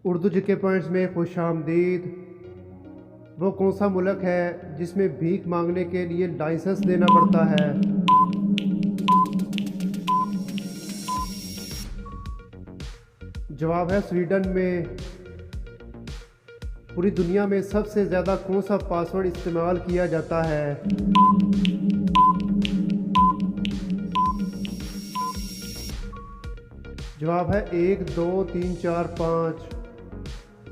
Urdu GK points में खुश आमदीद। वो कौन सा मुल्क है जिसमें भीख मांगने के लिए लाइसेंस देना पड़ता है? जवाब है स्वीडन में। पूरी दुनिया में सबसे ज़्यादा कौन सा पासवर्ड इस्तेमाल किया जाता है? जवाब है 1, 2, 3, 4, 5।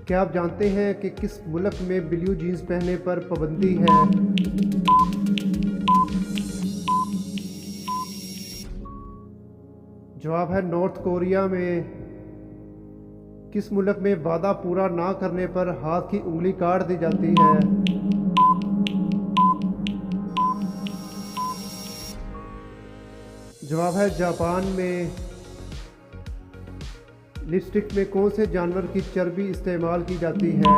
क्या आप जानते हैं कि किस मुल्क में ब्लू जीन्स पहनने पर पाबंदी है? जवाब है नॉर्थ कोरिया में। किस मुल्क में वादा पूरा ना करने पर हाथ की उंगली काट दी जाती है? जवाब है जापान में। लिपस्टिक में कौन से जानवर की चर्बी इस्तेमाल की जाती है?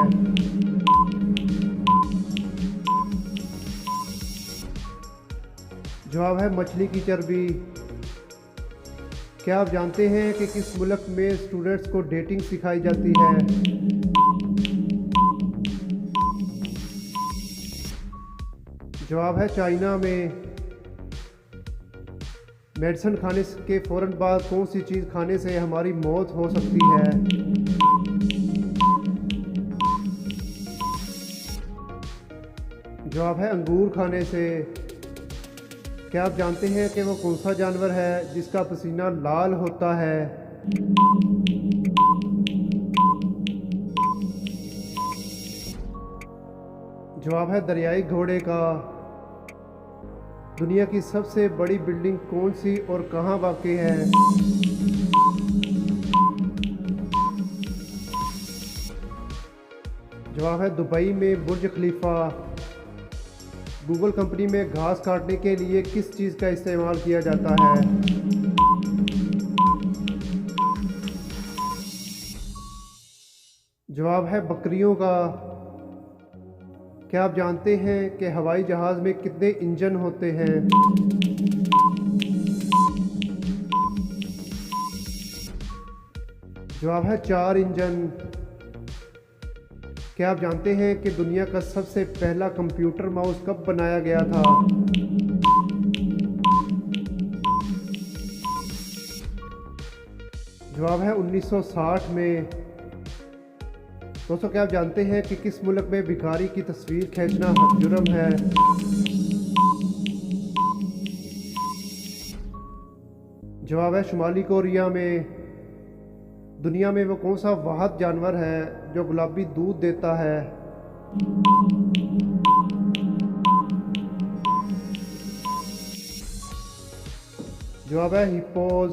जवाब है मछली की चर्बी। क्या आप जानते हैं कि किस मुल्क में स्टूडेंट्स को डेटिंग सिखाई जाती है? जवाब है चाइना में। मेडिसिन खाने के फ़ौरन बाद कौन सी चीज़ खाने से हमारी मौत हो सकती है? जवाब है अंगूर खाने से। क्या आप जानते हैं कि वो कौन सा जानवर है जिसका पसीना लाल होता है? जवाब है दरियाई घोड़े का। दुनिया की सबसे बड़ी बिल्डिंग कौन सी और कहाँ वाक़ई है? जवाब है दुबई में बुर्ज खलीफा। गूगल कंपनी में घास काटने के लिए किस चीज़ का इस्तेमाल किया जाता है? जवाब है बकरियों का। क्या आप जानते हैं कि हवाई जहाज़ में कितने इंजन होते हैं? जवाब है 4 इंजन। क्या आप जानते हैं कि दुनिया का सबसे पहला कंप्यूटर माउस कब बनाया गया था? जवाब है 1960 में। दोस्तों, क्या आप जानते हैं कि किस मुल्क में भिखारी की तस्वीर खींचना जुर्म है? जवाब है शुमाली कोरिया में। दुनिया में वो कौन सा वाहिद जानवर है जो गुलाबी दूध देता है? जवाब है हिप्पोज।